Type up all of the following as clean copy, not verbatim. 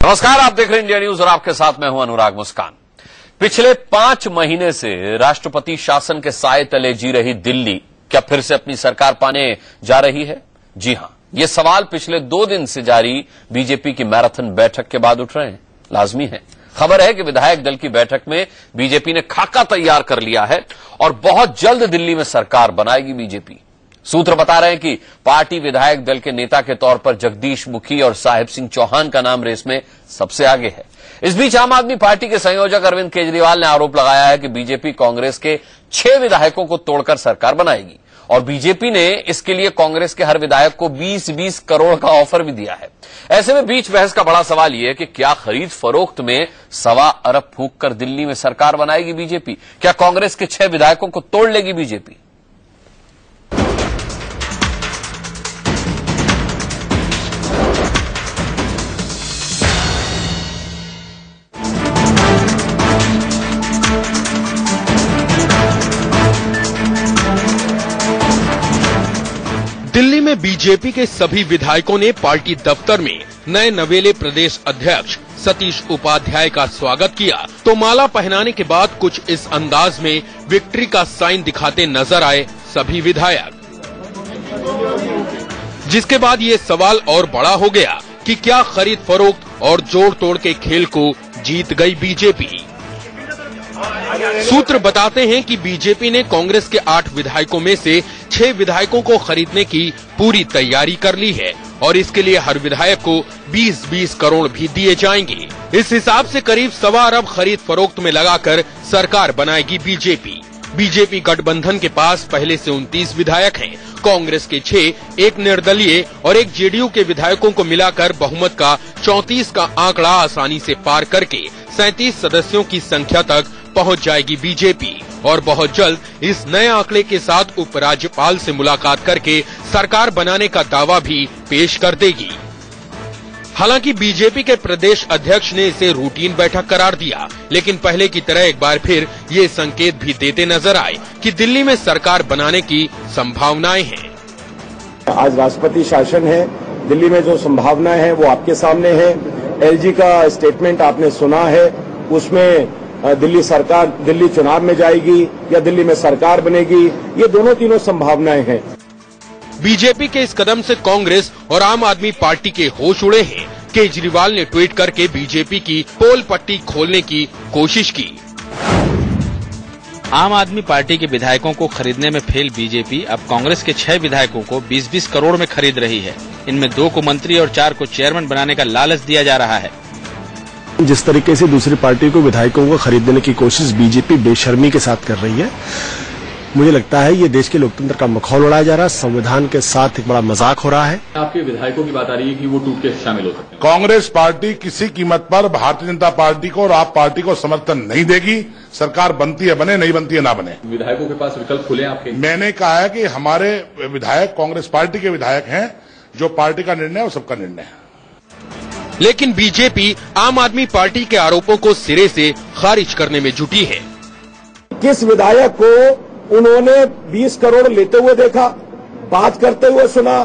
नमस्कार, आप देख रहे हैं इंडिया न्यूज और आपके साथ मैं हूं अनुराग मुस्कान। पिछले 5 महीने से राष्ट्रपति शासन के साए तले जी रही दिल्ली क्या फिर से अपनी सरकार पाने जा रही है? जी हां, ये सवाल पिछले 2 दिन से जारी बीजेपी की मैराथन बैठक के बाद उठ रहे हैं। लाजमी है। खबर है कि विधायक दल की बैठक में बीजेपी ने खाका तैयार कर लिया है और बहुत जल्द दिल्ली में सरकार बनाएगी बीजेपी। सूत्र बता रहे हैं कि पार्टी विधायक दल के नेता के तौर पर जगदीश मुखी और साहिब सिंह चौहान का नाम रेस में सबसे आगे है। इस बीच आम आदमी पार्टी के संयोजक अरविंद केजरीवाल ने आरोप लगाया है कि बीजेपी कांग्रेस के 6 विधायकों को तोड़कर सरकार बनाएगी और बीजेपी ने इसके लिए कांग्रेस के हर विधायक को 20-20 करोड़ का ऑफर भी दिया है। ऐसे में बीच बहस का बड़ा सवाल यह है कि क्या खरीद फरोख्त में 1.25 अरब फूंक कर दिल्ली में सरकार बनाएगी बीजेपी? क्या कांग्रेस के 6 विधायकों को तोड़ लेगी बीजेपी? दिल्ली में बीजेपी के सभी विधायकों ने पार्टी दफ्तर में नए नवेले प्रदेश अध्यक्ष सतीश उपाध्याय का स्वागत किया तो माला पहनाने के बाद कुछ इस अंदाज में विक्ट्री का साइन दिखाते नजर आए सभी विधायक, जिसके बाद ये सवाल और बड़ा हो गया कि क्या खरीद फरोख्त और जोड़ तोड़ के खेल को जीत गई बीजेपी। सूत्र बताते हैं कि बीजेपी ने कांग्रेस के 8 विधायकों में से 6 विधायकों को खरीदने की पूरी तैयारी कर ली है और इसके लिए हर विधायक को 20-20 करोड़ भी दिए जाएंगे। इस हिसाब से करीब 1.25 अरब खरीद फरोख्त में लगाकर सरकार बनाएगी बीजेपी। बीजेपी गठबंधन के पास पहले से 29 विधायक हैं। कांग्रेस के 6, एक निर्दलीय और एक जेडीयू के विधायकों को मिलाकर बहुमत का 34 का आंकड़ा आसानी से पार करके 37 सदस्यों की संख्या तक पहुंच जाएगी बीजेपी और बहुत जल्द इस नए आंकड़े के साथ उपराज्यपाल से मुलाकात करके सरकार बनाने का दावा भी पेश कर देगी। हालांकि बीजेपी के प्रदेश अध्यक्ष ने इसे रूटीन बैठक करार दिया, लेकिन पहले की तरह एक बार फिर ये संकेत भी देते नजर आए कि दिल्ली में सरकार बनाने की संभावनाएं हैं। आज राष्ट्रपति शासन है, दिल्ली में जो संभावनाएं हैं वो आपके सामने है। एलजी का स्टेटमेंट आपने सुना है, उसमें दिल्ली चुनाव में जाएगी या दिल्ली में सरकार बनेगी, ये तीनों संभावनाएं हैं। बीजेपी के इस कदम से कांग्रेस और आम आदमी पार्टी के होश उड़े हैं। केजरीवाल ने ट्वीट करके बीजेपी की पोल पट्टी खोलने की कोशिश की। आम आदमी पार्टी के विधायकों को खरीदने में फेल बीजेपी अब कांग्रेस के 6 विधायकों को 20-20 करोड़ में खरीद रही है। इनमें 2 को मंत्री और 4 को चेयरमैन बनाने का लालच दिया जा रहा है। जिस तरीके से दूसरी पार्टी को विधायकों को खरीदने की कोशिश बीजेपी बेशर्मी के साथ कर रही है, मुझे लगता है ये देश के लोकतंत्र का मखौल उड़ाया जा रहा है, संविधान के साथ एक बड़ा मजाक हो रहा है। आपके विधायकों की बात आ रही है कि वो टूट के शामिल हो सकते हैं। कांग्रेस पार्टी किसी कीमत पर भारतीय जनता पार्टी को और आप पार्टी को समर्थन नहीं देगी। सरकार बनती है बने, नहीं बनती है ना बने। विधायकों के पास विकल्प खुले आपके? मैंने कहा है कि हमारे विधायक कांग्रेस पार्टी के विधायक हैं, जो पार्टी का निर्णय है वो सबका निर्णय है। लेकिन बीजेपी आम आदमी पार्टी के आरोपों को सिरे से खारिज करने में जुटी है। किस विधायक को उन्होंने 20 करोड़ लेते हुए देखा, बात करते हुए सुना,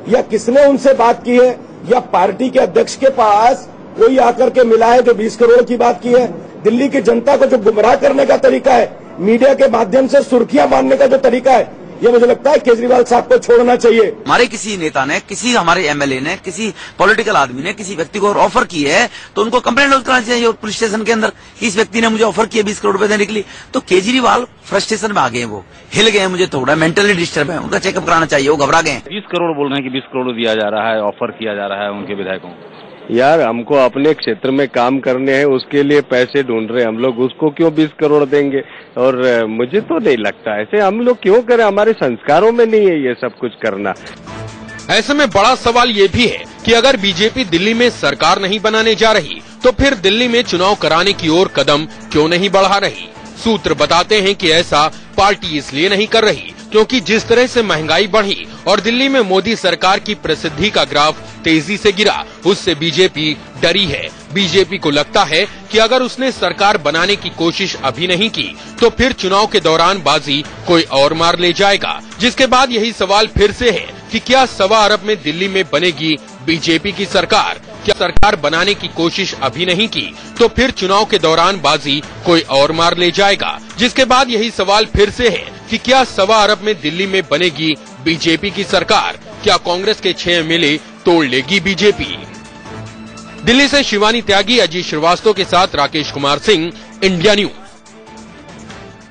या किसने उनसे बात की है, या पार्टी के अध्यक्ष के पास कोई आकर के मिला है जो 20 करोड़ की बात की है? दिल्ली की जनता को जो गुमराह करने का तरीका है, मीडिया के माध्यम से सुर्खियां मारने का जो तरीका है, ये मुझे लगता है केजरीवाल साहब को छोड़ना चाहिए। हमारे किसी नेता ने, किसी हमारे एमएलए ने, किसी पॉलिटिकल आदमी ने किसी व्यक्ति को ऑफर की है तो उनको कंप्लेंट लॉन्च करना चाहिए पुलिस स्टेशन के अंदर कि इस व्यक्ति ने मुझे ऑफर किया 20 करोड़ रुपए देने के लिए। तो केजरीवाल फ्रस्ट्रेशन में आ गए, वो हिल गए, मुझे थोड़ा मेंटली डिस्टर्ब है, उनका चेकअप कराना चाहिए, वो घबरा गए। 20 करोड़ बोल रहे हैं कि 20 करोड़ दिया जा रहा है, ऑफर किया जा रहा है उनके विधायकों को। यार हमको अपने क्षेत्र में काम करने हैं, उसके लिए पैसे ढूंढ रहे हैं हम लोग, उसको क्यों 20 करोड़ देंगे? और मुझे तो नहीं लगता ऐसे हम लोग क्यों करें, हमारे संस्कारों में नहीं है ये सब कुछ करना। ऐसे में बड़ा सवाल ये भी है कि अगर बीजेपी दिल्ली में सरकार नहीं बनाने जा रही तो फिर दिल्ली में चुनाव कराने की ओर कदम क्यों नहीं बढ़ा रही। सूत्र बताते हैं कि ऐसा पार्टी इसलिए नहीं कर रही क्योंकि जिस तरह से महंगाई बढ़ी और दिल्ली में मोदी सरकार की प्रसिद्धि का ग्राफ तेजी से गिरा, उससे बीजेपी डरी है। बीजेपी को लगता है कि अगर उसने सरकार बनाने की कोशिश अभी नहीं की तो फिर चुनाव के दौरान बाजी कोई और मार ले जाएगा, जिसके बाद यही सवाल फिर से है कि क्या 1.25 अरब में दिल्ली में बनेगी बीजेपी की सरकार। क्या सरकार बनाने की कोशिश अभी नहीं की तो फिर चुनाव के दौरान बाजी कोई और मार ले जाएगा। जिसके बाद यही सवाल फिर से है कि क्या 1.25 अरब में दिल्ली में बनेगी बीजेपी की सरकार? क्या कांग्रेस के 6 एमएलए तोड़ लेगी बीजेपी? दिल्ली से शिवानी त्यागी, अजीत श्रीवास्तव के साथ राकेश कुमार सिंह, इंडिया न्यूज।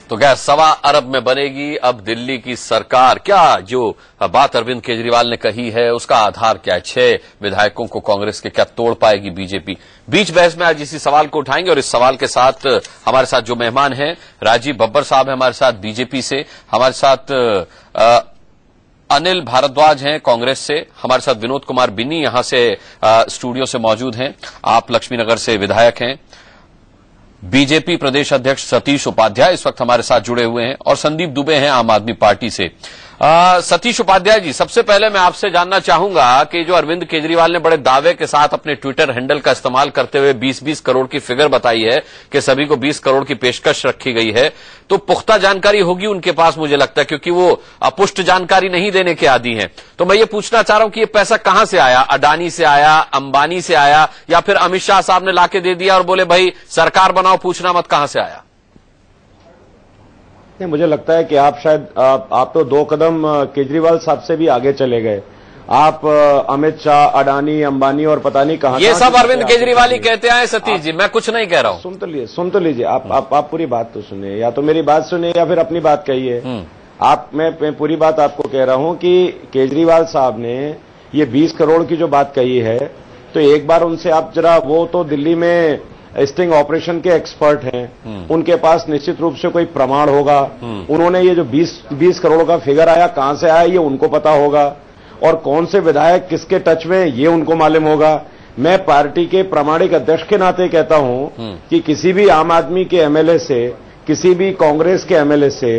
तो क्या 1.25 अरब में बनेगी अब दिल्ली की सरकार? क्या जो बात अरविंद केजरीवाल ने कही है उसका आधार क्या है? 6 विधायकों को कांग्रेस के क्या तोड़ पाएगी बीजेपी? बीच बहस में आज इसी सवाल को उठाएंगे और इस सवाल के साथ हमारे साथ जो मेहमान हैं, राजीव बब्बर साहब हैं हमारे साथ बीजेपी से, हमारे साथ अनिल भारद्वाज हैं कांग्रेस से, हमारे साथ विनोद कुमार बिन्नी यहां से स्टूडियो से मौजूद हैं, आप लक्ष्मीनगर से विधायक हैं, बीजेपी प्रदेश अध्यक्ष सतीश उपाध्याय इस वक्त हमारे साथ जुड़े हुए हैं और संदीप दुबे हैं आम आदमी पार्टी से। सतीश उपाध्याय जी, सबसे पहले मैं आपसे जानना चाहूंगा कि जो अरविंद केजरीवाल ने बड़े दावे के साथ अपने ट्विटर हैंडल का इस्तेमाल करते हुए 20-20 करोड़ की फिगर बताई है कि सभी को 20 करोड़ की पेशकश रखी गई है, तो पुख्ता जानकारी होगी उनके पास मुझे लगता है, क्योंकि वो अपुष्ट जानकारी नहीं देने के आदी हैं। तो मैं ये पूछना चाह रहा हूं कि ये पैसा कहां से आया? अडानी से आया, अंबानी से आया, या फिर अमित शाह साहब ने लाके दे दिया और बोले भाई सरकार बनाओ, पूछना मत कहां से आया? नहीं, मुझे लगता है कि आप शायद आप तो 2 कदम केजरीवाल साहब से भी आगे चले गए। आप अमित शाह, अडानी, अंबानी और पता नहीं कहां, ये सब अरविंद केजरीवाल ही कहते आए सतीश जी, मैं कुछ नहीं कह रहा हूं। सुन तो लीजिए, आप पूरी बात तो सुनिए, या तो मेरी बात सुनिए या फिर अपनी बात कहिए। मैं पूरी बात आपको कह रहा हूं कि केजरीवाल साहब ने ये 20 करोड़ की जो बात कही है, तो एक बार उनसे आप जरा, वो तो दिल्ली में स्टिंग ऑपरेशन के एक्सपर्ट हैं, उनके पास निश्चित रूप से कोई प्रमाण होगा। उन्होंने ये जो 20 करोड़ का फिगर आया कहां से आया ये उनको पता होगा, और कौन से विधायक किसके टच में ये उनको मालूम होगा। मैं पार्टी के प्रामाणिक अध्यक्ष के नाते कहता हूं कि किसी भी आम आदमी के एमएलए से, किसी भी कांग्रेस के एमएलए से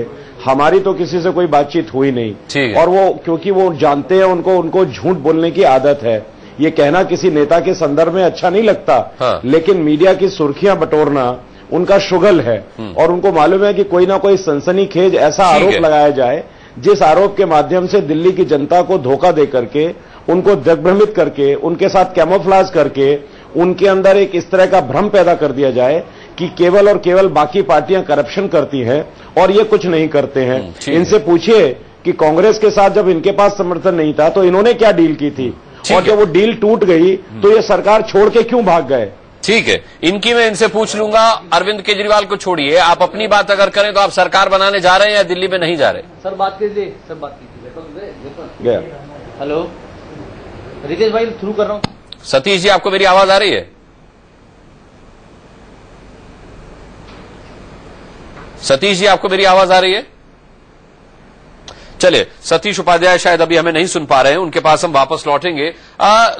हमारी तो किसी से कोई बातचीत हुई नहीं, और वो क्योंकि वो जानते हैं उनको झूठ बोलने की आदत है। ये कहना किसी नेता के संदर्भ में अच्छा नहीं लगता, लेकिन मीडिया की सुर्खियां बटोरना उनका शुगल है, और उनको मालूम है कि कोई ना कोई सनसनीखेज ऐसा आरोप लगाया जाए जिस आरोप के माध्यम से दिल्ली की जनता को धोखा दे करके, उनको दिग्भ्रमित करके, उनके साथ कैमोफ्लेज करके, उनके अंदर एक इस तरह का भ्रम पैदा कर दिया जाए कि केवल और केवल बाकी पार्टियां करप्शन करती हैं और ये कुछ नहीं करते हैं। इनसे पूछिए कि कांग्रेस के साथ जब इनके पास समर्थन नहीं था तो इन्होंने क्या डील की थी, और जब वो डील टूट गई तो ये सरकार छोड़ के क्यों भाग गए? ठीक है, इनकी मैं इनसे पूछ लूंगा। अरविंद केजरीवाल को छोड़िए, आप अपनी बात अगर करें तो आप सरकार बनाने जा रहे हैं या दिल्ली में नहीं जा रहे? सर बात कीजिए, सर बात कीजिए। हेलो रितेश भाई, थ्रू कर रहा हूं। सतीश जी, आपको मेरी आवाज आ रही है? सतीश जी, आपको मेरी आवाज आ रही है? चलिए, सतीश उपाध्याय शायद अभी हमें नहीं सुन पा रहे हैं, उनके पास हम वापस लौटेंगे।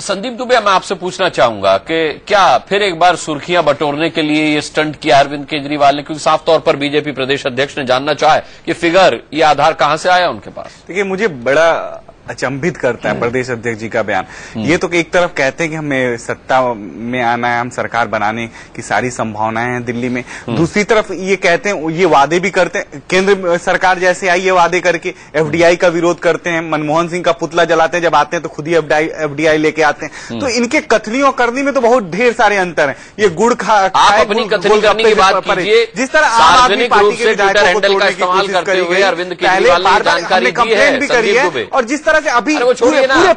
संदीप दुबे, मैं आपसे पूछना चाहूंगा कि क्या फिर एक बार सुर्खियां बटोरने के लिए ये स्टंट किया अरविंद केजरीवाल ने? क्योंकि साफ तौर पर बीजेपी प्रदेश अध्यक्ष ने जानना चाहा कि फिगर, ये आधार कहां से आया उनके पास? देखिए, मुझे बड़ा अचंभित करता है प्रदेश अध्यक्ष जी का बयान। ये तो एक तरफ कहते हैं कि हमें सत्ता में आना है, हम सरकार बनाने की सारी संभावनाएं हैं दिल्ली में, दूसरी तरफ ये कहते हैं, ये वादे भी करते हैं, केंद्र सरकार जैसे आई ये वादे करके एफडीआई का विरोध करते हैं, मनमोहन सिंह का पुतला जलाते हैं, जब आते हैं तो खुद ही एफडीआई लेके आते हैं। तो इनके कथनी और करनी में तो बहुत ढेर सारे अंतर हैं। ये गुड़ आप अपनी कथनी करने की बात कीजिए, जिस तरह आम आदमी पार्टी के विधायकों को तोड़ने की कोशिश करी गई, पहले हमने कंप्लेंट भी करी है, और जिस तरह से अभी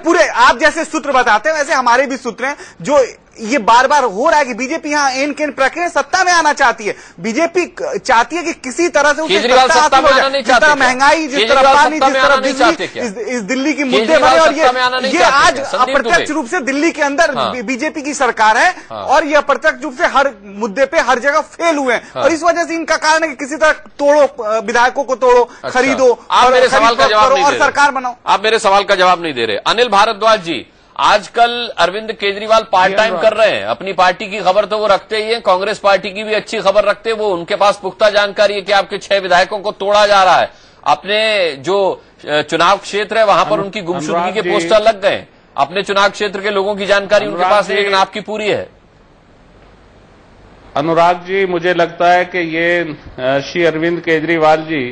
पूरे आप जैसे सूत्र बताते हैं वैसे हमारे भी सूत्र हैं, जो ये बार बार हो रहा है कि बीजेपी यहाँ एन केन प्रक्रिया सत्ता में आना चाहती है। बीजेपी चाहती है कि किसी तरह से उसे सत्ता में आना नहीं चाहती। जिस तरह महंगाई, जिस तरह पानी, जिस तरह बिजली, इस दिल्ली की मुद्दे बने, और ये आज अप्रत्यक्ष रूप से दिल्ली के अंदर बीजेपी की सरकार है, और ये अप्रत्यक्ष रूप से हर मुद्दे पे हर जगह फेल हुए हैं, और इस वजह से इनका कारण है कि किसी तरह तोड़ो, विधायकों को तोड़ो, खरीदो, और सरकार बनाओ। आप मेरे सवाल का जवाब नहीं दे रहे। अनिल भारद्वाज जी, आजकल अरविंद केजरीवाल पार्ट टाइम कर रहे हैं, अपनी पार्टी की खबर तो वो रखते ही हैं, कांग्रेस पार्टी की भी अच्छी खबर रखते हैं, वो उनके पास पुख्ता जानकारी है कि आपके 6 विधायकों को तोड़ा जा रहा है। अपने जो चुनाव क्षेत्र है वहां पर उनकी गुमशुदगी के पोस्टर लग गए, अपने चुनाव क्षेत्र के लोगों की जानकारी उनके पास, लेकिन आपकी पूरी है। अनुराग जी, मुझे लगता है कि ये श्री अरविंद केजरीवाल जी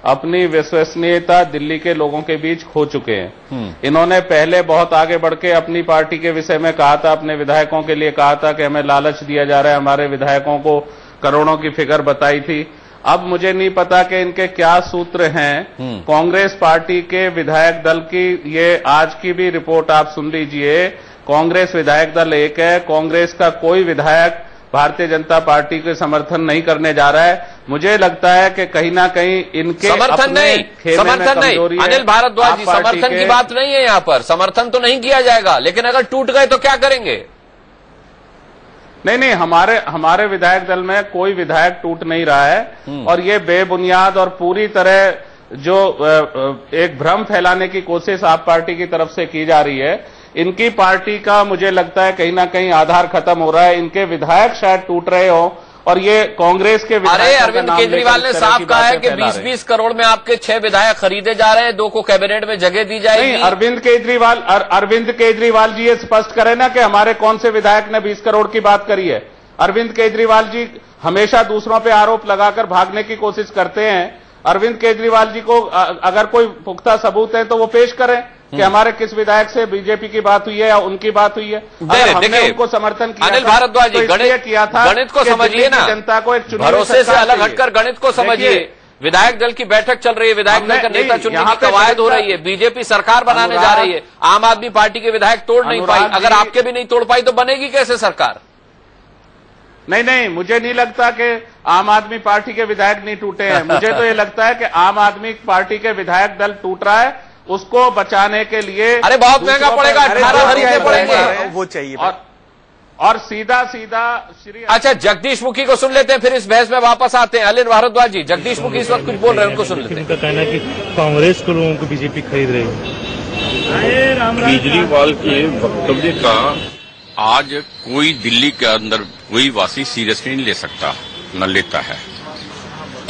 अपनी विश्वसनीयता दिल्ली के लोगों के बीच खो चुके हैं। इन्होंने पहले बहुत आगे बढ़ के अपनी पार्टी के विषय में कहा था, अपने विधायकों के लिए कहा था कि हमें लालच दिया जा रहा है, हमारे विधायकों को करोड़ों की फिगर बताई थी। अब मुझे नहीं पता कि इनके क्या सूत्र हैं। कांग्रेस पार्टी के विधायक दल की ये आज की भी रिपोर्ट आप सुन लीजिए। कांग्रेस विधायक दल एक है, कांग्रेस का कोई विधायक भारतीय जनता पार्टी के समर्थन नहीं करने जा रहा है। मुझे लगता है कि कहीं ना कहीं इनके समर्थन नहीं अनिल भारद्वाज जी, समर्थन की बात नहीं है यहाँ पर, समर्थन तो नहीं किया जाएगा, लेकिन अगर टूट गए तो क्या करेंगे? नहीं, हमारे विधायक दल में कोई विधायक टूट नहीं रहा है और ये बेबुनियाद और पूरी तरह जो एक भ्रम फैलाने की कोशिश आप पार्टी की तरफ से की जा रही है, इनकी पार्टी का मुझे लगता है कहीं ना कहीं आधार खत्म हो रहा है। इनके विधायक शायद टूट रहे हो और ये कांग्रेस के विधायक। अरे अरविंद केजरीवाल ने साफ कहा है कि 20-20 करोड़ में आपके 6 विधायक खरीदे जा रहे हैं, 2 को कैबिनेट में जगह दी जाएगी। नहीं, अरविंद केजरीवाल जी ये स्पष्ट करें ना कि हमारे कौन से विधायक ने 20 करोड़ की बात करी है। अरविंद केजरीवाल जी हमेशा दूसरों पे आरोप लगाकर भागने की कोशिश करते हैं। अरविंद केजरीवाल जी को अगर कोई पुख्ता सबूत है तो वो पेश करें कि हमारे किस विधायक से बीजेपी की बात हुई है या उनकी बात हुई है। हमने उनको समर्थन किया, अनिल भारद्वाज जी, गणित किया था। गणित को समझिए ना, जनता को एक भरोसे से अलग हटकर गणित को समझिए। विधायक दल की बैठक चल रही है, विधायक दल का नेता चुनने की कवायद हो रही है, बीजेपी सरकार बनाने जा रही है। आम आदमी पार्टी के विधायक तोड़ नहीं पाई, अगर आपके भी नहीं तोड़ पाई तो बनेगी कैसे सरकार? नहीं, मुझे नहीं लगता कि आम आदमी पार्टी के विधायक नहीं टूटे हैं। मुझे तो ये लगता है कि आम आदमी पार्टी के विधायक दल टूट रहा है, उसको बचाने के लिए। अरे बहुत महंगा पड़ेगा, 18 खरीदने पड़ेंगे, वो चाहिए और सीधा श्री। अच्छा, जगदीश मुखी को सुन लेते हैं, फिर इस बहस में वापस आते हैं। अनिल भारद्वाज जी, जगदीश मुखी इस वक्त कुछ बोल रहे हैं, उनको सुन लेते हैं। उनका कहना है कि कांग्रेस को लोगों को बीजेपी खरीद रही है। केजरीवाल के वक्तव्य का आज कोई दिल्ली के अंदर कोई वासी सीरियसली नहीं ले सकता, न लेता है।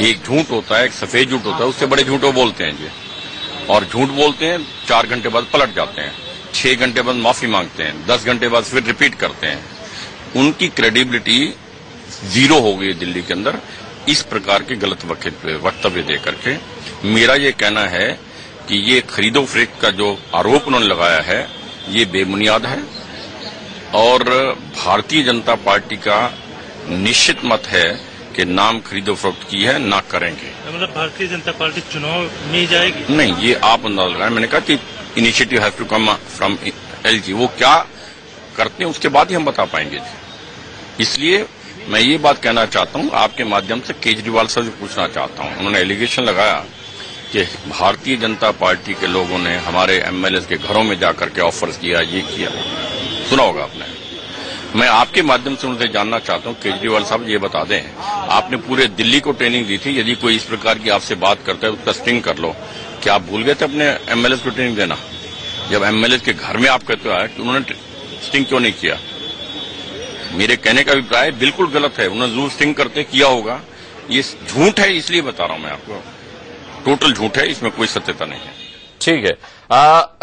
एक झूठ होता है, एक सफेद झूठ होता है, उससे बड़े झूठ वो बोलते हैं जी। और झूठ बोलते हैं, 4 घंटे बाद पलट जाते हैं, 6 घंटे बाद माफी मांगते हैं, 10 घंटे बाद फिर रिपीट करते हैं। उनकी क्रेडिबिलिटी 0 हो गई दिल्ली के अंदर इस प्रकार के गलत वक्तव्य दे करके। मेरा ये कहना है कि ये खरीदो फरोख्त का जो आरोप उन्होंने लगाया है ये बेबुनियाद है और भारतीय जनता पार्टी का निश्चित मत है कि नाम खरीदो फरोख्त की है, ना करेंगे। मतलब भारतीय जनता पार्टी चुनाव में जाएगी? नहीं, ये आप अंदाजा लगाएं। मैंने कहा कि initiative have to come from LG, वो क्या करते हैं उसके बाद ही हम बता पाएंगे। इसलिए मैं ये बात कहना चाहता हूं आपके माध्यम से, केजरीवाल से पूछना चाहता हूं। उन्होंने एलिगेशन लगाया कि भारतीय जनता पार्टी के लोगों ने हमारे एमएलए के घरों में जाकर के ऑफर्स किया, ये किया, सुना होगा आपने। मैं आपके माध्यम से उनसे जानना चाहता हूं, केजरीवाल साहब ये बता दें, आपने पूरे दिल्ली को ट्रेनिंग दी थी, यदि कोई इस प्रकार की आपसे बात करता है उसका स्टिंग कर लो। क्या आप भूल गए थे अपने एमएलए को ट्रेनिंग देना? जब एमएलए के घर में आप कहते हो कि उन्होंने स्टिंग क्यों नहीं किया? मेरे कहने का अभिप्राय बिल्कुल गलत है, उन्होंने जरूर स्टिंग करते किया होगा। ये झूठ है, इसलिए बता रहा हूं मैं आपको, टोटल झूठ है, इसमें कोई सत्यता नहीं है। ठीक है।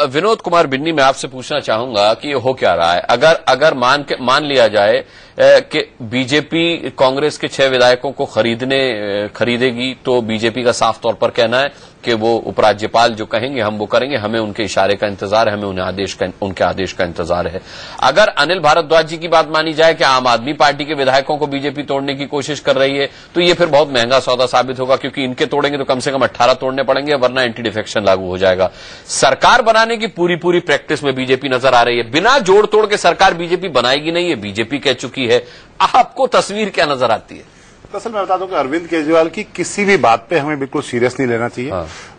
विनोद कुमार बिन्नी, मैं आपसे पूछना चाहूंगा कि हो क्या रहा है। अगर मान लिया जाए कि बीजेपी कांग्रेस के 6 विधायकों को खरीदेगी, तो बीजेपी का साफ तौर पर कहना है कि वो उपराज्यपाल जो कहेंगे हम वो करेंगे, हमें उनके इशारे का इंतजार है, हमें उनके आदेश का इंतजार है। अगर अनिल भारद्वाज जी की बात मानी जाए कि आम आदमी पार्टी के विधायकों को बीजेपी तोड़ने की कोशिश कर रही है, तो ये फिर बहुत महंगा सौदा साबित होगा, क्योंकि इनके तोड़ेंगे तो कम से कम 18 तोड़ने पड़ेंगे, वरना एंटी डिफेक्शन लागू हो जाएगा। सरकार बनाने की पूरी प्रैक्टिस में बीजेपी नजर आ रही है। बिना जोड़ तोड़ के सरकार बीजेपी बनाएगी नहीं, है बीजेपी कह चुकी है। आपको तस्वीर क्या नजर आती है? दरअसल मैं बता दूं कि अरविंद केजरीवाल की किसी भी बात पे हमें बिल्कुल सीरियस नहीं लेना चाहिए।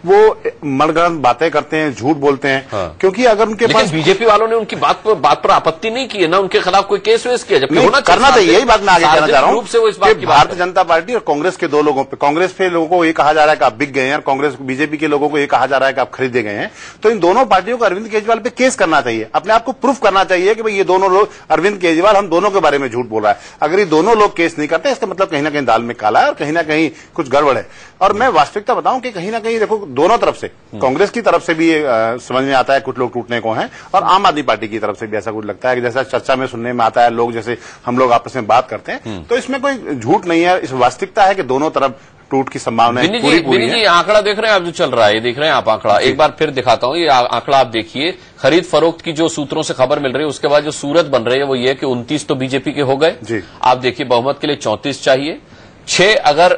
वो मनगढ़ंत बातें करते हैं, झूठ बोलते हैं, क्योंकि अगर उनके पास बीजेपी वालों ने उनकी बात पर आपत्ति नहीं की है ना, उनके खिलाफ कोई केस वेस किया, जबकि होना करना चाहिए। यही बात मैं आगे कहना चाह रहा हूँ। भारतीय जनता पार्टी और कांग्रेस के 2 लोगों पे, कांग्रेस पे लोगों को ये कहा जा रहा है कि आप बिक गए हैं, और कांग्रेस बीजेपी के लोगों को ये कहा जा रहा है कि आप खरीदे गए हैं। तो इन दोनों पार्टियों को अरविंद केजरीवाल पे केस करना चाहिए, अपने आप को प्रूफ करना चाहिए कि भाई ये दोनों लोग, अरविंद केजरीवाल हम दोनों के बारे में झूठ बोल रहा है। अगर ये दोनों लोग केस नहीं करते, इसका मतलब कहीं ना कहीं दाल में काला है और कहीं ना कहीं कुछ गड़बड़ है। और मैं वास्तविकता बताऊं कि कहीं ना कहीं देखो, दोनों तरफ से, कांग्रेस की तरफ से भी समझ में आता है कुछ लोग टूटने को हैं, और आम आदमी पार्टी की तरफ से भी ऐसा कुछ लगता है कि जैसा चर्चा में सुनने में आता है, लोग जैसे हम लोग आपस में बात करते हैं, तो इसमें कोई झूठ नहीं है। इस वास्तविकता है कि दोनों तरफ टूट की संभावना पूरी है। आंकड़ा देख रहे हैं आप जो चल रहा है, ये देख रहे हैं आप आंकड़ा, एक बार फिर दिखाता हूं, ये आंकड़ा आप देखिए। खरीद फरोख्त की जो सूत्रों से खबर मिल रही है उसके बाद जो सूरत बन रही है वो ये कि 29 तो बीजेपी के हो गए। आप देखिए बहुमत के लिए 34 चाहिए, 6 अगर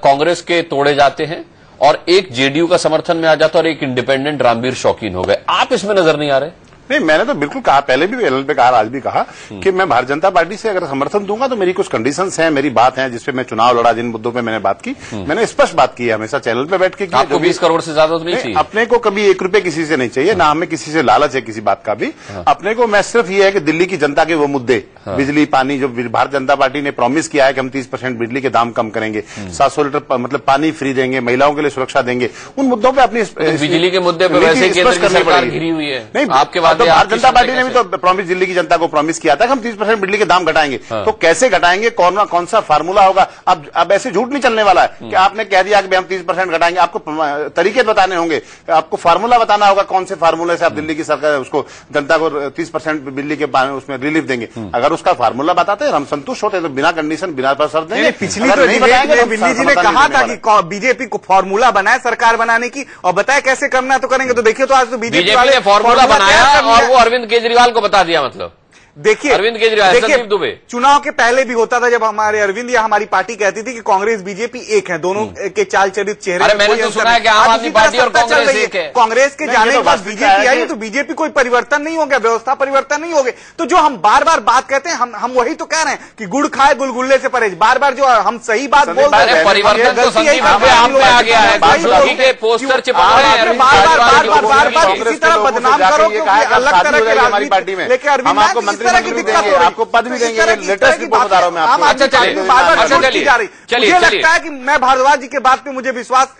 कांग्रेस के तोड़े जाते हैं और 1 जेडीयू का समर्थन में आ जाता और 1 इंडिपेंडेंट रामवीर शौकीन हो गए। आप इसमें नजर नहीं आ रहे? नहीं, मैंने तो बिल्कुल कहा, पहले भी एल पे कहा, आज भी कहा कि मैं भारतीय जनता पार्टी से अगर समर्थन दूंगा तो मेरी कुछ कंडीशंस हैं, मेरी बात है जिसपे मैं चुनाव लड़ा, जिन मुद्दों पे मैंने बात की, मैंने स्पष्ट बात की है हमेशा चैनल पे बैठ के। आपको 20 करोड़ से ज्यादा तो नहीं चाहिए? अपने को कभी 1 रुपए किसी से नहीं चाहिए, ना हमें किसी से लालच है किसी बात का भी। अपने को मैं सिर्फ ये है कि दिल्ली की जनता के वो मुद्दे, बिजली, पानी, जो भारतीय जनता पार्टी ने प्रॉमिस किया है कि हम 30% बिजली के दाम कम करेंगे, 700 लीटर मतलब पानी फ्री देंगे, महिलाओं के लिए सुरक्षा देंगे, उन मुद्दों पर अपनी बिजली के मुद्दे पर वैसे केंद्र की सरकार घिरी हुई है। नहीं, आपके बाद भारतीय जनता पार्टी ने भी तो प्रॉमिस दिल्ली की जनता को प्रॉमिस किया था कि हम 30% बिजली के दाम घटाएंगे। तो कैसे घटाएंगे, कौन सा फार्मूला होगा? अब ऐसे झूठ नहीं चलने वाला है कि आपने कह दिया कि हम 30% घटाएंगे। आपको तरीके बताने होंगे, आपको फार्मूला बताना होगा, कौन से फार्मूले से आप दिल्ली की सरकार उसको जनता को 30% बिजली के उसमें रिलीफ देंगे। अगर उसका फार्मूला बताते हैं हम संतुष्ट होते, तो बिना कंडीशन बिना शर्त देंगे। पिछली तो दिल्ली जी ने कहा था कि बीजेपी को फार्मूला बनाए सरकार बनाने की और बताया कैसे करना तो करेंगे। तो देखिए, तो आज तो बीजेपी ने फार्मूला बनाया और वो अरविंद केजरीवाल को बता दिया। मतलब देखिए अरविंद केजरीवाल, संदीप दुबे, चुनाव के पहले भी होता था जब हमारे अरविंद या हमारी पार्टी कहती थी कि कांग्रेस बीजेपी एक है, दोनों के चाल चरित चेहरे। अरे मैंने तो सुना है कि आम आदमी पार्टी और कांग्रेस एक है। कांग्रेस के जाने के बाद बीजेपी आई तो बीजेपी कोई परिवर्तन नहीं हो गया, व्यवस्था परिवर्तन नहीं हो गए। तो जो हम बार बार बात कहते हैं, हम वही तो कह रहे हैं कि गुड़ खाए गुलगुल्ले से परहेज। बार बार जो हम सही बात बोल रहे हैं, परिवर्तन तो संदीप दुबे आप पे आ गया है, के पोस्टर चिपक रहे हैं, बार किसी तरह बदनाम करो अलग तरह की हमारी पार्टी में, लेकिन अरविंद आपको मंत्री देंगे, आपको पद भी देंगे। लेटेस्ट रिपोर्ट बता रहा हूं मैं आपको। अच्छा चलिए, मुझे लगता है कि मैं भारद्वाज जी के बात पे मुझे विश्वास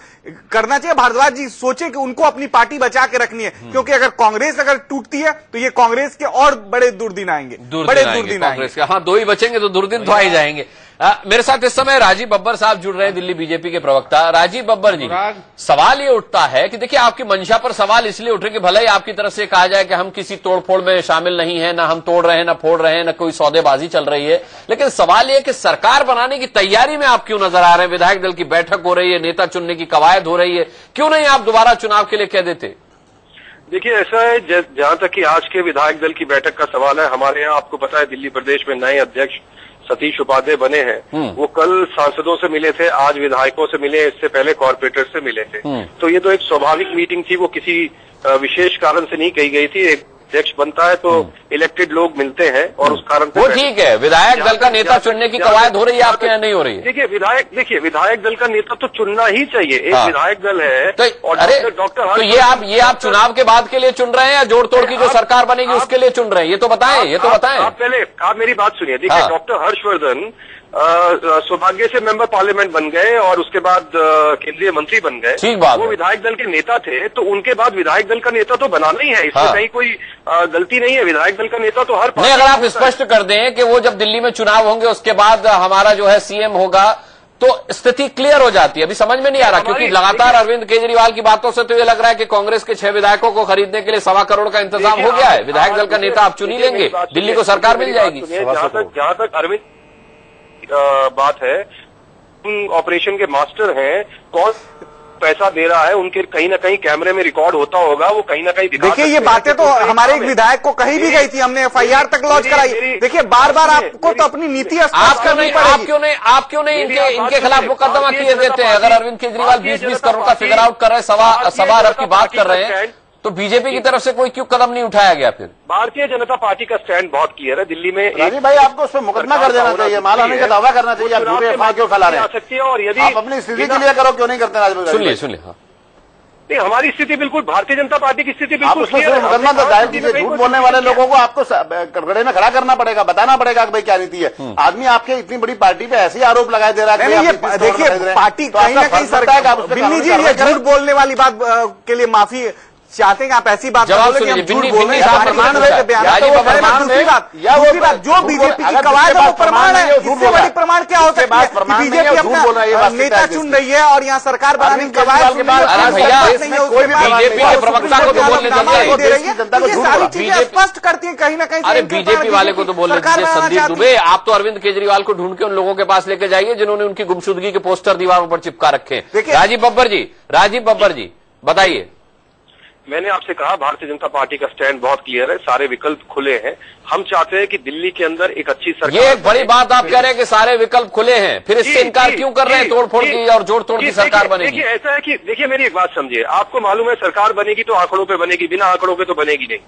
करना चाहिए। भारद्वाज जी सोचे कि उनको अपनी पार्टी बचा के रखनी है, क्योंकि अगर कांग्रेस अगर टूटती है तो ये कांग्रेस के और बड़े दुर्दिन आएंगे, बड़े दुर्दिन आएंगे। हाँ, 2 ही बचेंगे तो दुर्दिन तो आ ही जाएंगे। मेरे साथ इस समय राजीव बब्बर साहब जुड़ रहे हैं, दिल्ली बीजेपी के प्रवक्ता। राजीव बब्बर जी, सवाल ये उठता है कि देखिए आपकी मंशा पर सवाल इसलिए उठ रहे कि भले ही आपकी तरफ से कहा जाए कि हम किसी तोड़फोड़ में शामिल नहीं है, ना हम तोड़ रहे हैं, ना फोड़ रहे हैं, ना कोई सौदेबाजी चल रही है, लेकिन सवाल ये कि सरकार बनाने की तैयारी में आप क्यों नजर आ रहे हैं? विधायक दल की बैठक हो रही है, नेता चुनने की कवायद हो रही है, क्यों नहीं आप दोबारा चुनाव के लिए कह देते? देखिए, ऐसा है, जहां तक कि आज के विधायक दल की बैठक का सवाल है, हमारे यहाँ आपको पता है दिल्ली प्रदेश में नए अध्यक्ष सतीश उपाध्याय बने हैं। वो कल सांसदों से मिले थे, आज विधायकों से मिले, इससे पहले कॉर्पोरेटर से मिले थे। तो ये तो एक स्वाभाविक मीटिंग थी, वो किसी विशेष कारण से नहीं कही गई थी। एक अध्यक्ष बनता है तो इलेक्टेड लोग मिलते हैं और उस कारण से वो ठीक है। विधायक दल का नेता चुनने की कवायद हो रही है, आपके यहाँ नहीं हो रही है? देखिए विधायक दल का नेता तो चुनना ही चाहिए। एक विधायक दल है और डॉक्टर, तो ये आप चुनाव के बाद के लिए चुन रहे हैं या जोड़ तोड़ की जो सरकार बनेगी उसके लिए चुन रहे हैं? ये तो बताएं, ये तो बताएं। आप मेरी बात सुनिए। देखिए, डॉक्टर हर्षवर्धन सौभाग्य से मेंबर पार्लियामेंट बन गए और उसके बाद केंद्रीय मंत्री बन गए। ठीक बात। वो विधायक दल के नेता थे, तो उनके बाद विधायक दल का नेता तो बनाना ही है, इसमें कहीं कोई गलती नहीं है। विधायक दल का नेता तो हर नहीं, अगर आप स्पष्ट कर दें कि वो जब दिल्ली में चुनाव होंगे उसके बाद हमारा जो है सीएम होगा, तो स्थिति क्लियर हो जाती है। अभी समझ में नहीं आ रहा, क्योंकि लगातार अरविंद केजरीवाल की बातों से तो ये लग रहा है कि कांग्रेस के 6 विधायकों को खरीदने के लिए 1.25 करोड़ का इंतजाम हो गया है। विधायक दल का नेता आप चुन ही लेंगे, दिल्ली को सरकार मिल जाएगी। जहां तक अरविंद बात है, ऑपरेशन के मास्टर हैं, कौन पैसा दे रहा है, उनके कहीं ना कहीं कैमरे में रिकॉर्ड होता होगा, वो कहीं ना कहीं दिखा। देखिए, ये बातें तो हमारे एक विधायक को कही भी गई थी, हमने एफआईआर तक लॉन्च कराई। देखिए, बार बार आपको तो अपनी नीति आप क्यों नहीं इनके खिलाफ मुकदमा किए देते हैं? अगर अरविंद केजरीवाल 20-20 करोड़ का फिगर आउट कर रहे हैं, 1.25 अरब की बात कर रहे हैं, तो बीजेपी की तरफ से कोई क्यों कदम नहीं उठाया गया? फिर भारतीय जनता पार्टी का स्टैंड बहुत क्लियर है। दिल्ली में राजीव भाई, आपको उस पर मुकदमा कर देना चाहिए, माल होने का दावा करना चाहिए। आप झूठे अफवाह क्यों फैला रहे हैं? और यदि आप अपनी स्थिति के लिए करो, क्यों नहीं करते? राजीव सुनिए। नहीं, हमारी स्थिति बिल्कुल, भारतीय जनता पार्टी की स्थिति बिल्कुल मुकदमा दायर कीजिए। झूठ बोलने वाले लोगों को आपको कटघरे में खड़ा करना पड़ेगा, बताना पड़ेगा कि भाई क्या नीति है। आदमी आपके इतनी बड़ी पार्टी पे ऐसे आरोप लगाए दे रहा है। देखिए, पार्टी कहीं ना कहीं सरकार, बिन्नी जी, ये झूठ बोलने वाली बात के लिए माफी चाहते हैं कि आप ऐसी बात जवाब बोले कि हम सुनिए, झूठ बोल रहे हैं, प्रमाण दूसरी बात दूसरी बात जो बीजेपी की कवायद है वो प्रमाण है। इससे बड़ी प्रमाण क्या हो सकता है कि बीजेपी अपना नेता चुन रही है और यहाँ सरकार बनाने की कवायद बीजेपी के प्रवक्ता को तो बोलने दे रही है। ये सारी चीजें स्पष्ट करती है कहीं ना कहीं। अरे बीजेपी वाले को तो बोलने दीजिए। संदीप दुबे, आप तो अरविंद केजरीवाल को ढूंढ के उन लोगों के पास लेके जाइए जिन्होंने उनकी गुमशुदगी के पोस्टर दीवारों पर चिपका रखे हैं। राजीव बब्बर जी बताइए। मैंने आपसे कहा भारतीय जनता पार्टी का स्टैंड बहुत क्लियर है, सारे विकल्प खुले हैं। हम चाहते हैं कि दिल्ली के अंदर एक अच्छी सरकार। ये एक बड़ी बात आप कह रहे हैं कि सारे विकल्प खुले हैं, फिर इससे इनकार क्यों कर रहे हैं? तोड़फोड़ की और जोड़ तोड़ की सरकार बनेगी। देखिए ऐसा है कि देखिए मेरी एक बात समझिए, आपको मालूम है सरकार बनेगी तो आंकड़ों पे बनेगी, बिना आंकड़ों पे तो बनेगी नहीं।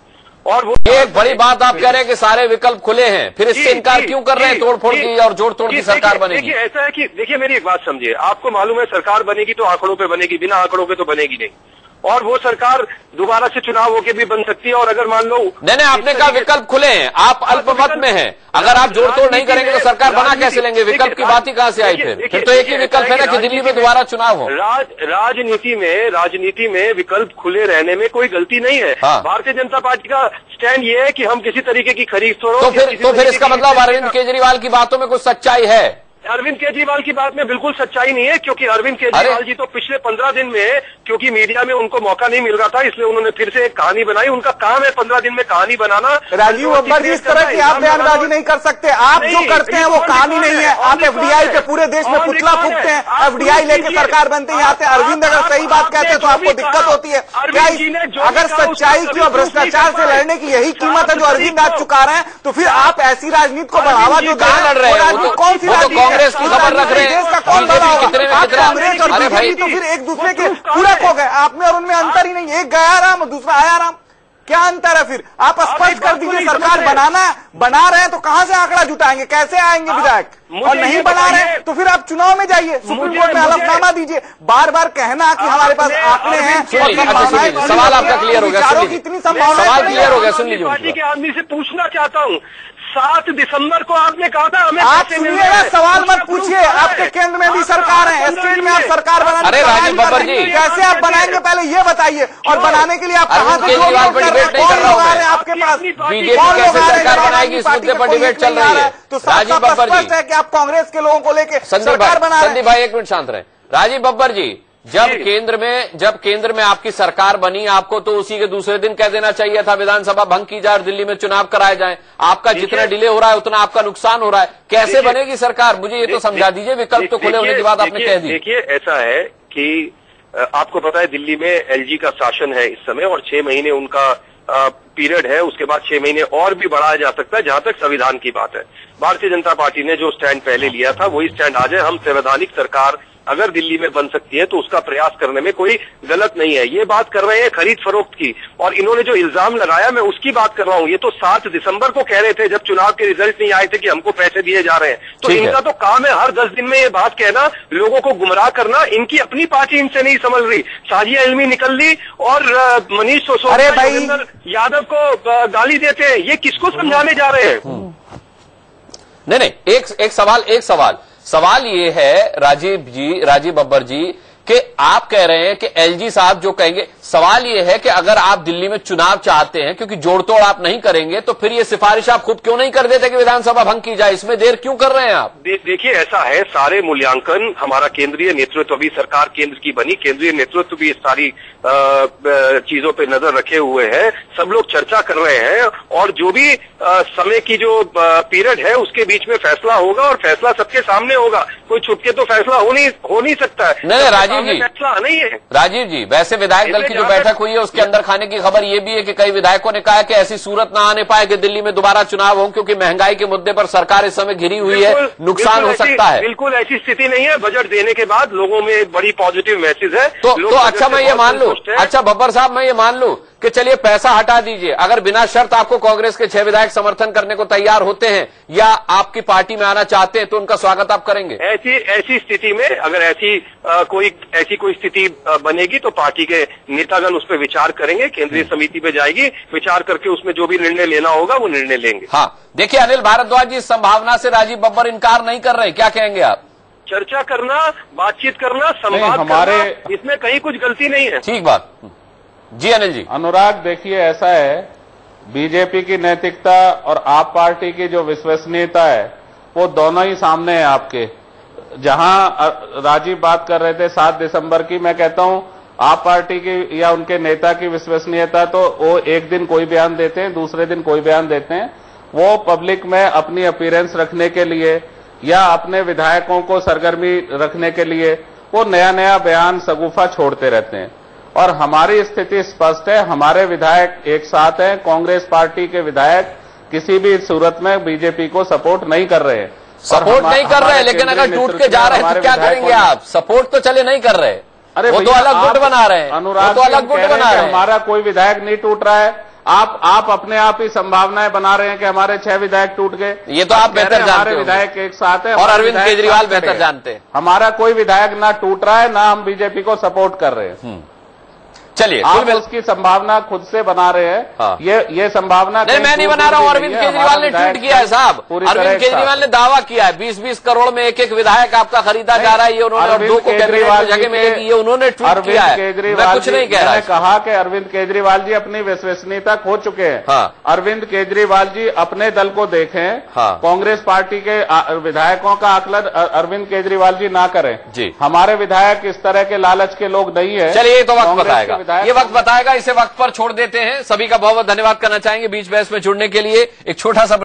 और वो ये एक बड़ी बात आप कह रहे हैं कि सारे विकल्प खुले हैं, फिर इससे इनकार क्यों कर रहे हैं? तोड़फोड़ की और जोड़ तोड़ की सरकार बनेगी। देखिए ऐसा है कि देखिए मेरी एक बात समझिए, आपको मालूम है सरकार बनेगी तो आंकड़ों पे बनेगी, बिना आंकड़ों पे तो बनेगी नहीं। और वो सरकार दोबारा से चुनाव होके भी बन सकती है। और अगर मान लो नहीं आपने कहा विकल्प खुले हैं, आप अल्पमत में हैं, अगर आप जोड़ तोड़ नहीं करेंगे तो सरकार बना कैसे लेंगे? विकल्प की बात ही कहां से आई? फिर तो एक ही विकल्प है ना कि दिल्ली में दोबारा चुनाव हो। राजनीति में विकल्प खुले रहने में कोई गलती नहीं है। भारतीय जनता पार्टी का स्टैंड ये है कि हम किसी तरीके की खरीद तो फिर इसका मतलब अरविंद केजरीवाल की बातों में कुछ सच्चाई है? अरविंद केजरीवाल की बात में बिल्कुल सच्चाई नहीं है, क्योंकि अरविंद केजरीवाल जी तो पिछले 15 दिन में, क्योंकि मीडिया में उनको मौका नहीं मिल रहा था, इसलिए उन्होंने फिर से एक कहानी बनाई। उनका काम है 15 दिन में कहानी बनाना। राजीव बब्बर जी, इस तरह की आप बयानबाजी नहीं कर सकते। आप जो करते हैं वो कहानी नहीं है। आप एफडीआई पे पूरे देश में पुतला फूंकते हैं, एफडीआई लेके सरकार बनते हैं। यहाँ से अरविंद अगर सही बात कहते हैं तो आपको दिक्कत होती है क्या? अगर सच्चाई की और भ्रष्टाचार से लड़ने की यही कीमत है जो अरविंद आज चुका रहे हैं, तो फिर आप ऐसी राजनीति को बढ़ावा जो लड़ रहे हैं कौन सी कांग्रेस की खबर रख रहे हैं? देश का कौन बड़ा कांग्रेस और बीजेपी तो फिर एक दूसरे के पूरक हो गए। आप में और उनमें अंतर ही नहीं, एक गया राम और दूसरा आया राम। क्या अंतर है? फिर आप स्पष्ट कर दीजिए सरकार बना रहे हैं तो कहां से आंकड़ा जुटाएंगे, कैसे आएंगे विधायक? और नहीं बना रहे तो फिर आप चुनाव में जाइए, सुप्रीम कोर्ट में हलफनामा दीजिए। बार बार कहना कि हमारे पास आंकड़े हैं। सवाल आपका क्लियर हो गया, कितनी संभावना, सवाल क्लियर हो गया। सुन लीजिए, पार्टी के आदमी से पूछना चाहता हूँ, 7 दिसंबर को आपने कहा था हमें। आप सुनिएगा, सवाल मत पूछिए। आपके केंद्र में भी सरकार है, स्टेट में आप सरकार बनाने। अरे राजीव बब्बर जी, कैसे आप बनाएंगे पहले ये बताइए, और बनाने के लिए आप कहां से कौन लोग आ रहे हैं आपके पास? बीजेपी कैसे सरकार बनाएगी इस मुद्दे पर डिबेट चल रही है। तो राजीव बब्बर जी है कि आप कांग्रेस के लोगों को लेकर सरकार बना रहे हैं। संदीप भाई एक मिनट शांत रहे। राजीव बब्बर जी, जब केंद्र में आपकी सरकार बनी, आपको तो उसी के दूसरे दिन कह देना चाहिए था विधानसभा भंग की जाए और दिल्ली में चुनाव कराए जाएं। आपका जितना डिले हो रहा है उतना आपका नुकसान हो रहा है। कैसे बनेगी सरकार, मुझे ये तो समझा दीजिए। विकल्प तो खुले होने की बात आपने कह दी। देखिए ऐसा है कि आपको पता है दिल्ली में एलजी का शासन है इस समय, और 6 महीने उनका पीरियड है। उसके बाद 6 महीने और भी बढ़ाया जा सकता है, जहां तक संविधान की बात है। भारतीय जनता पार्टी ने जो स्टैंड पहले लिया था वही स्टैंड आज है। हम संवैधानिक सरकार अगर दिल्ली में बन सकती है तो उसका प्रयास करने में कोई गलत नहीं है। ये बात कर रहे हैं खरीद फरोख्त की, और इन्होंने जो इल्जाम लगाया मैं उसकी बात कर रहा हूँ। ये तो 7 दिसंबर को कह रहे थे जब चुनाव के रिजल्ट नहीं आए थे कि हमको पैसे दिए जा रहे हैं। तो इनका तो काम है हर 10 दिन में ये बात कहना, लोगों को गुमराह करना। इनकी अपनी पार्टी इनसे नहीं संभल रही। साजिया इल्मी निकल ली और मनीष सिसोदिया यादव को गाली देते हैं। ये किसको समझाने जा रहे हैं? नहीं, एक सवाल ये है राजीव बब्बर जी, कि आप कह रहे हैं कि एलजी साहब जो कहेंगे, सवाल ये है कि अगर आप दिल्ली में चुनाव चाहते हैं, क्योंकि जोड़तोड़ आप नहीं करेंगे, तो फिर ये सिफारिश आप खुद क्यों नहीं कर देते कि विधानसभा भंग की जाए? इसमें देर क्यों कर रहे हैं आप? देखिए ऐसा है, सारे मूल्यांकन हमारा केंद्रीय नेतृत्व भी, सरकार केंद्र की बनी, केंद्रीय नेतृत्व भी इस सारी चीजों पे नजर रखे हुए है। सब लोग चर्चा कर रहे हैं, और जो भी समय की जो पीरियड है उसके बीच में फैसला होगा, और फैसला सबके सामने होगा। कोई छुपके तो फैसला हो नहीं सकता है। नहीं राजीव जी, फैसला नहीं है। राजीव जी, वैसे विधायक दल की जो बैठक हुई है उसके अंदर खाने की खबर ये भी है कि कई विधायकों ने कहा है कि ऐसी सूरत ना आने पाए कि दिल्ली में दोबारा चुनाव हो, क्योंकि महंगाई के मुद्दे पर सरकार इस समय घिरी हुई है, नुकसान हो सकता है। बिल्कुल ऐसी स्थिति नहीं है। बजट देने के बाद लोगों में एक बड़ी पॉजिटिव मैसेज है। तो अच्छा मैं ये मान लूं, अच्छा बब्बर साहब मैं ये मान लूं कि चलिए पैसा हटा दीजिए, अगर बिना शर्त आपको कांग्रेस के 6 विधायक समर्थन करने को तैयार होते हैं या आपकी पार्टी में आना चाहते हैं, तो उनका स्वागत आप करेंगे? ऐसी स्थिति में अगर ऐसी कोई स्थिति बनेगी तो पार्टी के नेतागण उस पर विचार करेंगे, केंद्रीय समिति पे जाएगी, विचार करके उसमें जो भी निर्णय लेना होगा वो निर्णय लेंगे। हाँ, देखिए अनिल भारद्वाज जी, इस संभावना से राजीव बब्बर इनकार नहीं कर रहे हैं, क्या कहेंगे आप? चर्चा करना, बातचीत करना, संवाद करना, इसमें कहीं कुछ गलती नहीं है। ठीक बात। जी अनिल जी। अनुराग, देखिए ऐसा है, बीजेपी की नैतिकता और आप पार्टी की जो विश्वसनीयता है वो दोनों ही सामने है आपके। जहां राजीव बात कर रहे थे 7 दिसंबर की, मैं कहता हूं आप पार्टी की या उनके नेता की विश्वसनीयता तो वो एक दिन कोई बयान देते हैं, दूसरे दिन कोई बयान देते हैं। वो पब्लिक में अपनी अपीयरेंस रखने के लिए या अपने विधायकों को सरगर्मी रखने के लिए वो नया नया बयान सगुफा छोड़ते रहते हैं। और हमारी स्थिति स्पष्ट है, हमारे विधायक एक साथ हैं। कांग्रेस पार्टी के विधायक किसी भी सूरत में बीजेपी को सपोर्ट नहीं कर रहे हैं। सपोर्ट नहीं कर रहे, लेकिन अगर टूट के जा रहे हैं तो क्या करेंगे आप? सपोर्ट तो चले नहीं कर रहे, अरे वो तो अलग गुट बना रहे हैं, अनुराग, तो अलग गुट बना रहे हैं। हमारा कोई विधायक नहीं टूट रहा है। आप अपने आप ही संभावनाएं बना रहे हैं कि हमारे 6 विधायक टूट गए। ये तो आप बेहतर जानते हैं। हमारे विधायक एक साथ है और अरविंद केजरीवाल बेहतर जानते हैं। हमारा कोई विधायक ना टूट रहा है, ना हम बीजेपी को सपोर्ट कर रहे हैं। चलिए, आप उसकी संभावना खुद से बना रहे हैं। हाँ। ये संभावना नहीं, मैं नहीं बना रहा हूं। अरविंद केजरीवाल ने ट्वीट किया है साहब। अरविंद केजरीवाल ने दावा किया है 20-20 करोड़ में एक विधायक आपका खरीदा जा रहा है। ये उन्होंने 2 को कैबिनेट जगह मिलेगी, ये उन्होंने ट्वीट किया है। मैं कुछ नहीं कह रहा। मैंने कहा कि अरविंद केजरीवाल जी अपनी विश्वसनीयता खो चुके हैं। हाँ। अरविंद केजरीवाल जी अपने दल को देखें। हाँ। कांग्रेस पार्टी के विधायकों का आकलन अरविंद केजरीवाल जी ना करें जी। हमारे विधायक इस तरह के लालच के लोग नहीं है। चलिए, ये तो वक्त बताएगा, ये वक्त बताएगा। इसे वक्त पर छोड़ देते हैं। सभी का बहुत बहुत धन्यवाद करना चाहेंगे बीच बहस में जुड़ने के लिए। एक छोटा सा